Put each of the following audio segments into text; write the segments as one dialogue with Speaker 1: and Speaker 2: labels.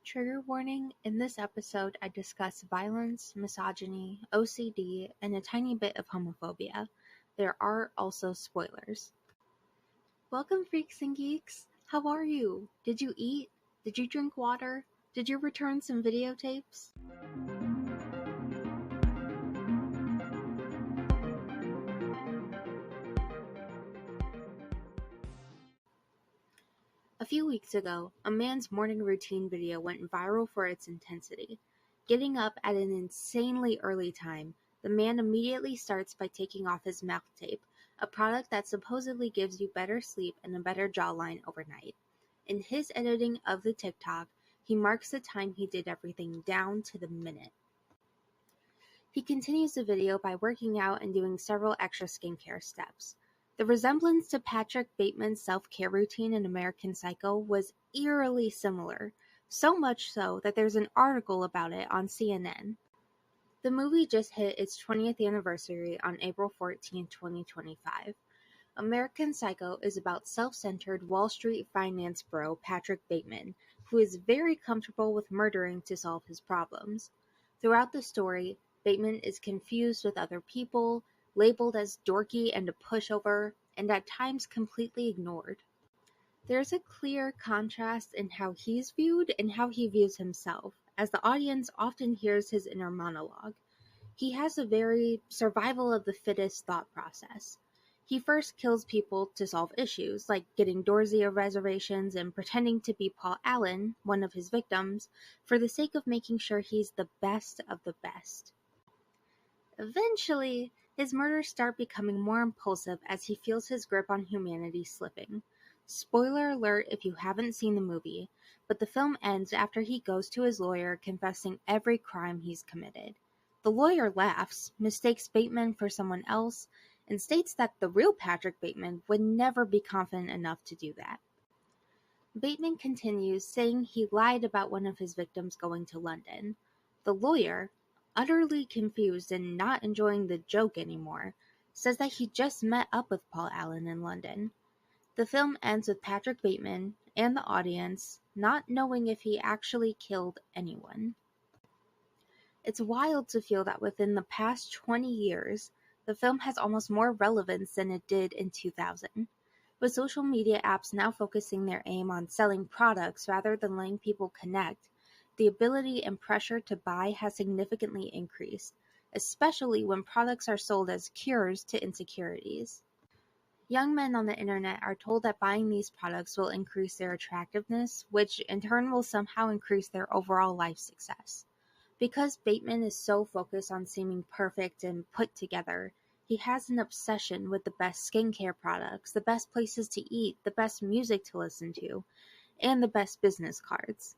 Speaker 1: Trigger warning, in this episode I discuss violence, misogyny, OCD, and a tiny bit of homophobia. There are also spoilers. Welcome, freaks and geeks! How are you? Did you eat? Did you drink water? Did you return some videotapes? A few weeks ago, a man's morning routine video went viral for its intensity. Getting up at an insanely early time, the man immediately starts by taking off his mouth tape, a product that supposedly gives you better sleep and a better jawline overnight. In his editing of the TikTok, he marks the time he did everything down to the minute. He continues the video by working out and doing several extra skincare steps. The resemblance to Patrick Bateman's self-care routine in American Psycho was eerily similar, so much so that there's an article about it on CNN. The movie just hit its 20th anniversary on April 14, 2025. American Psycho is about self-centered Wall Street finance bro Patrick Bateman, who is very comfortable with murdering to solve his problems. Throughout the story, Bateman is confused with other people, labeled as dorky and a pushover, and at times completely ignored. There's a clear contrast in how he's viewed and how he views himself, as the audience often hears his inner monologue. He has a very survival of the fittest thought process. He first kills people to solve issues, like getting Dorsia reservations and pretending to be Paul Allen, one of his victims, for the sake of making sure he's the best of the best. Eventually, his murders start becoming more impulsive as he feels his grip on humanity slipping. Spoiler alert if you haven't seen the movie, but the film ends after he goes to his lawyer confessing every crime he's committed. The lawyer laughs, mistakes Bateman for someone else, and states that the real Patrick Bateman would never be confident enough to do that. Bateman continues, saying he lied about one of his victims going to London. The lawyer, utterly confused and not enjoying the joke anymore, says that he just met up with Paul Allen in London. The film ends with Patrick Bateman and the audience not knowing if he actually killed anyone. It's wild to feel that within the past 20 years, the film has almost more relevance than it did in 2000. With social media apps now focusing their aim on selling products rather than letting people connect, the ability and pressure to buy has significantly increased, especially when products are sold as cures to insecurities. Young men on the internet are told that buying these products will increase their attractiveness, which in turn will somehow increase their overall life success. Because Bateman is so focused on seeming perfect and put together, he has an obsession with the best skincare products, the best places to eat, the best music to listen to, and the best business cards.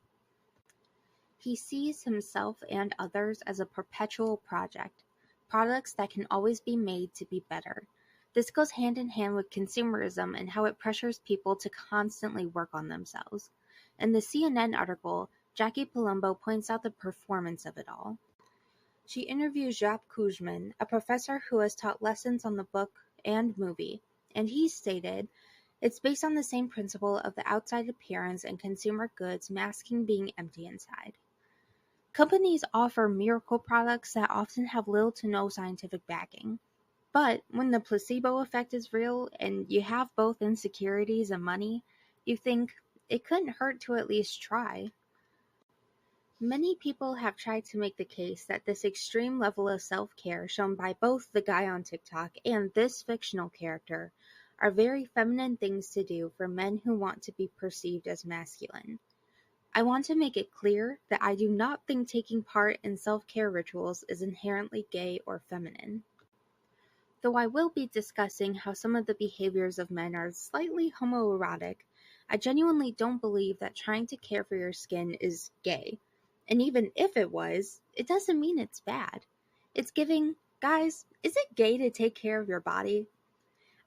Speaker 1: He sees himself and others as a perpetual project, products that can always be made to be better. This goes hand in hand with consumerism and how it pressures people to constantly work on themselves. In the CNN article, Jackie Palumbo points out the performance of it all. She interviews Jacques Kuzmin, a professor who has taught lessons on the book and movie, and he stated, "It's based on the same principle of the outside appearance and consumer goods masking being empty inside." Companies offer miracle products that often have little to no scientific backing. But when the placebo effect is real and you have both insecurities and money, you think it couldn't hurt to at least try. Many people have tried to make the case that this extreme level of self-care shown by both the guy on TikTok and this fictional character are very feminine things to do for men who want to be perceived as masculine. I want to make it clear that I do not think taking part in self-care rituals is inherently gay or feminine. Though I will be discussing how some of the behaviors of men are slightly homoerotic, I genuinely don't believe that trying to care for your skin is gay. And even if it was, it doesn't mean it's bad. It's giving, guys, is it gay to take care of your body?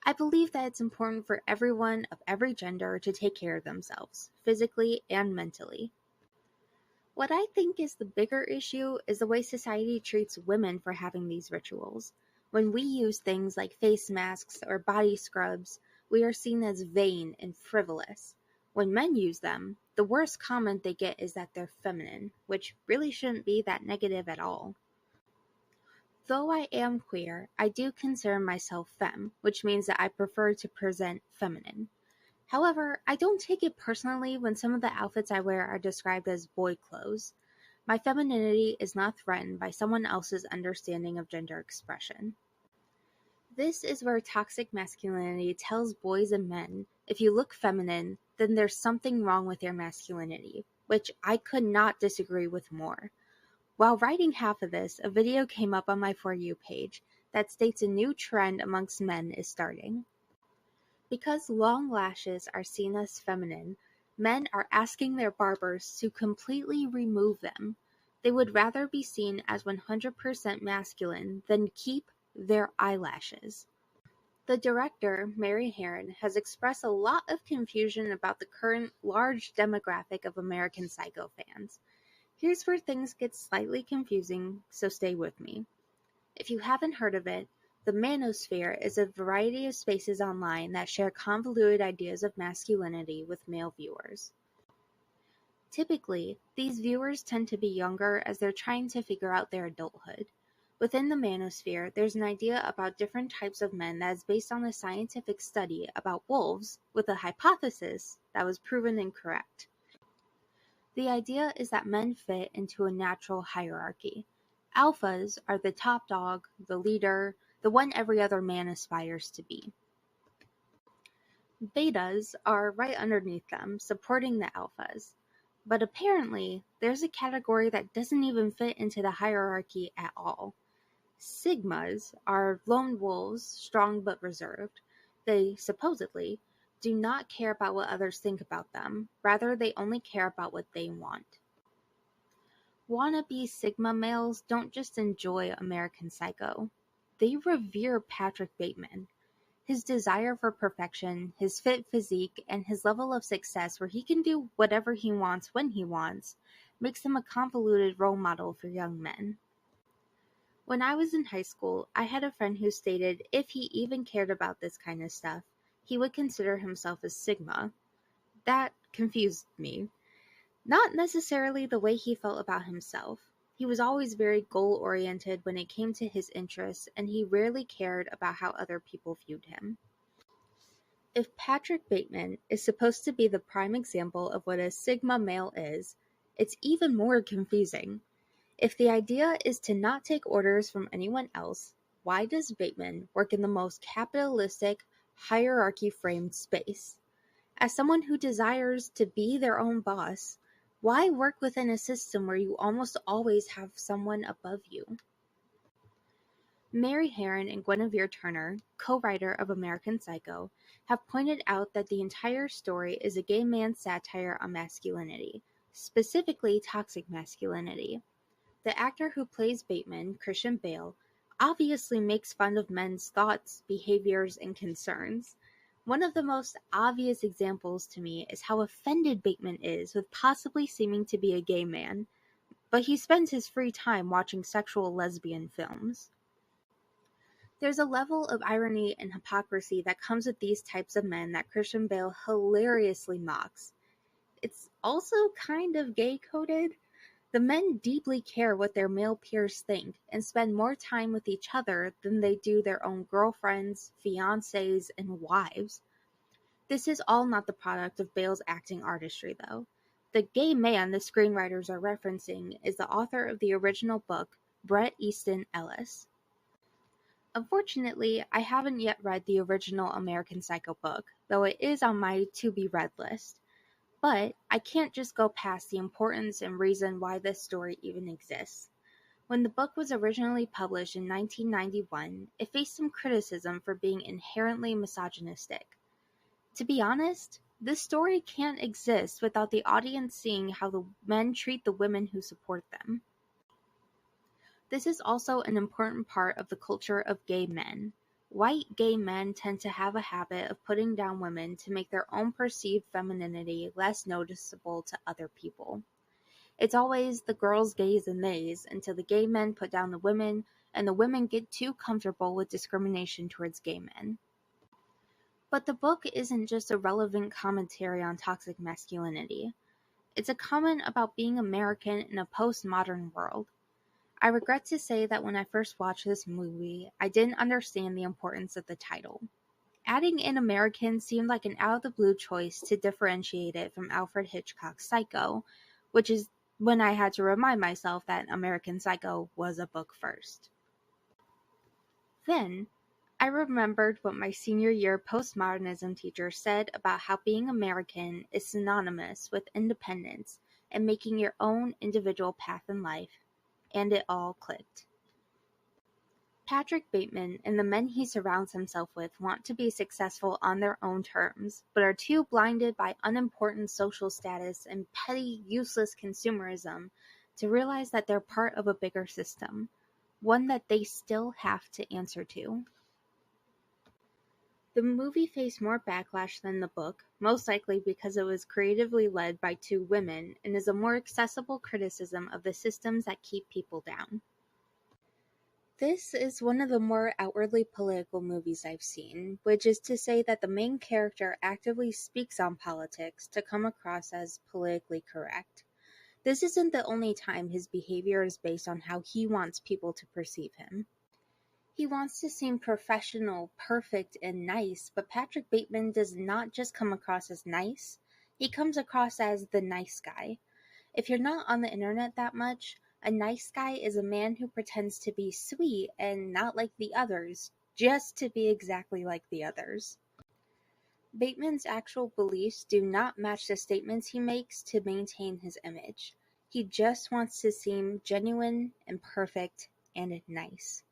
Speaker 1: I believe that it's important for everyone of every gender to take care of themselves, physically and mentally. What I think is the bigger issue is the way society treats women for having these rituals. When we use things like face masks or body scrubs, we are seen as vain and frivolous. When men use them, the worst comment they get is that they're feminine, which really shouldn't be that negative at all. Though I am queer, I do consider myself femme, which means that I prefer to present feminine. However, I don't take it personally when some of the outfits I wear are described as boy clothes. My femininity is not threatened by someone else's understanding of gender expression. This is where toxic masculinity tells boys and men, if you look feminine, then there's something wrong with your masculinity, which I could not disagree with more. While writing half of this, a video came up on my For You page that states a new trend amongst men is starting. Because long lashes are seen as feminine, men are asking their barbers to completely remove them. They would rather be seen as 100% masculine than keep their eyelashes. The director, Mary Herron, has expressed a lot of confusion about the current large demographic of American Psycho fans. Here's where things get slightly confusing, so stay with me. If you haven't heard of it, the manosphere is a variety of spaces online that share convoluted ideas of masculinity with male viewers. Typically, these viewers tend to be younger as they're trying to figure out their adulthood. Within the manosphere, there's an idea about different types of men that is based on a scientific study about wolves with a hypothesis that was proven incorrect. The idea is that men fit into a natural hierarchy. Alphas are the top dog, the leader, the one every other man aspires to be. Betas are right underneath them, supporting the alphas. But apparently, there's a category that doesn't even fit into the hierarchy at all. Sigmas are lone wolves, strong but reserved. They, supposedly, do not care about what others think about them. Rather, they only care about what they want. Wannabe Sigma males don't just enjoy American Psycho. They revere Patrick Bateman. His desire for perfection, his fit physique, and his level of success where he can do whatever he wants when he wants, makes him a convoluted role model for young men. When I was in high school, I had a friend who stated if he even cared about this kind of stuff, he would consider himself a Sigma. That confused me. Not necessarily the way he felt about himself. He was always very goal-oriented when it came to his interests, and he rarely cared about how other people viewed him. If Patrick Bateman is supposed to be the prime example of what a Sigma male is, it's even more confusing. If the idea is to not take orders from anyone else, why does Bateman work in the most capitalistic, hierarchy-framed space? As someone who desires to be their own boss, why work within a system where you almost always have someone above you? Mary Herron and Guinevere Turner, co-writer of American Psycho, have pointed out that the entire story is a gay man's satire on masculinity, specifically toxic masculinity. The actor who plays Bateman, Christian Bale, obviously makes fun of men's thoughts, behaviors, and concerns. One of the most obvious examples to me is how offended Bateman is with possibly seeming to be a gay man, but he spends his free time watching sexual lesbian films. There's a level of irony and hypocrisy that comes with these types of men that Christian Bale hilariously mocks. It's also kind of gay-coded. The men deeply care what their male peers think and spend more time with each other than they do their own girlfriends, fiancés, and wives. This is all not the product of Bale's acting artistry, though. The gay man the screenwriters are referencing is the author of the original book, Bret Easton Ellis. Unfortunately, I haven't yet read the original American Psycho book, though it is on my to-be-read list. But I can't just go past the importance and reason why this story even exists. When the book was originally published in 1991, it faced some criticism for being inherently misogynistic. To be honest, this story can't exist without the audience seeing how the men treat the women who support them. This is also an important part of the culture of gay men. White gay men tend to have a habit of putting down women to make their own perceived femininity less noticeable to other people. It's always the girls, gays, and theys until the gay men put down the women and the women get too comfortable with discrimination towards gay men. But the book isn't just a relevant commentary on toxic masculinity. It's a comment about being American in a postmodern world. I regret to say that when I first watched this movie, I didn't understand the importance of the title. Adding in American seemed like an out-of-the-blue choice to differentiate it from Alfred Hitchcock's Psycho, which is when I had to remind myself that American Psycho was a book first. Then, I remembered what my senior year postmodernism teacher said about how being American is synonymous with independence and making your own individual path in life, and it all clicked. Patrick Bateman and the men he surrounds himself with want to be successful on their own terms, but are too blinded by unimportant social status and petty, useless consumerism to realize that they're part of a bigger system, one that they still have to answer to. The movie faced more backlash than the book, most likely because it was creatively led by two women and is a more accessible criticism of the systems that keep people down. This is one of the more outwardly political movies I've seen, which is to say that the main character actively speaks on politics to come across as politically correct. This isn't the only time his behavior is based on how he wants people to perceive him. He wants to seem professional, perfect, and nice, but Patrick Bateman does not just come across as nice, he comes across as the nice guy. If you're not on the internet that much, a nice guy is a man who pretends to be sweet and not like the others, just to be exactly like the others. Bateman's actual beliefs do not match the statements he makes to maintain his image. He just wants to seem genuine and perfect and nice.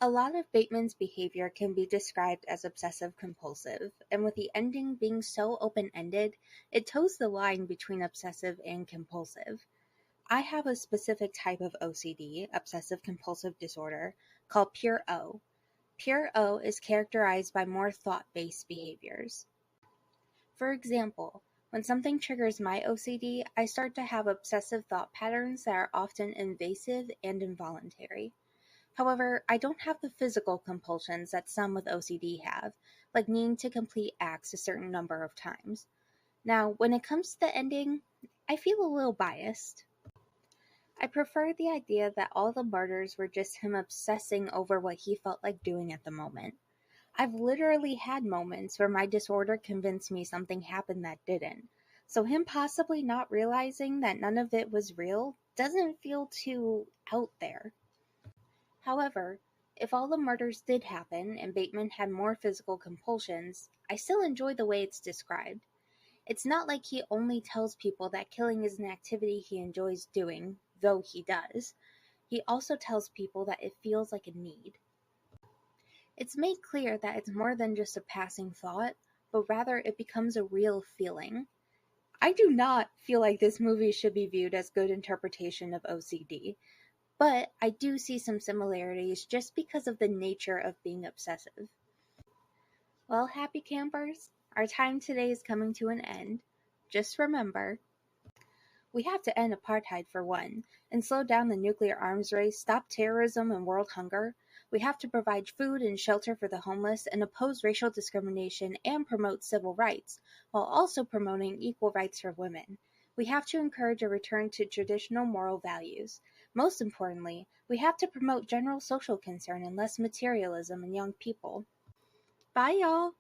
Speaker 1: A lot of Bateman's behavior can be described as obsessive-compulsive, and with the ending being so open-ended, it toes the line between obsessive and compulsive. I have a specific type of OCD, obsessive-compulsive disorder, called Pure O. Pure O is characterized by more thought-based behaviors. For example, when something triggers my OCD, I start to have obsessive thought patterns that are often invasive and involuntary. However, I don't have the physical compulsions that some with OCD have, like needing to complete acts a certain number of times. Now, when it comes to the ending, I feel a little biased. I prefer the idea that all the murders were just him obsessing over what he felt like doing at the moment. I've literally had moments where my disorder convinced me something happened that didn't, so him possibly not realizing that none of it was real doesn't feel too out there. However, if all the murders did happen and Bateman had more physical compulsions, I still enjoy the way it's described. It's not like he only tells people that killing is an activity he enjoys doing, though he does. He also tells people that it feels like a need. It's made clear that it's more than just a passing thought, but rather it becomes a real feeling. I do not feel like this movie should be viewed as good interpretation of OCD, but I do see some similarities just because of the nature of being obsessive. Well, happy campers, our time today is coming to an end. Just remember, we have to end apartheid for one, and slow down the nuclear arms race, stop terrorism and world hunger. We have to provide food and shelter for the homeless and oppose racial discrimination and promote civil rights, while also promoting equal rights for women. We have to encourage a return to traditional moral values. Most importantly, we have to promote general social concern and less materialism in young people. Bye, y'all!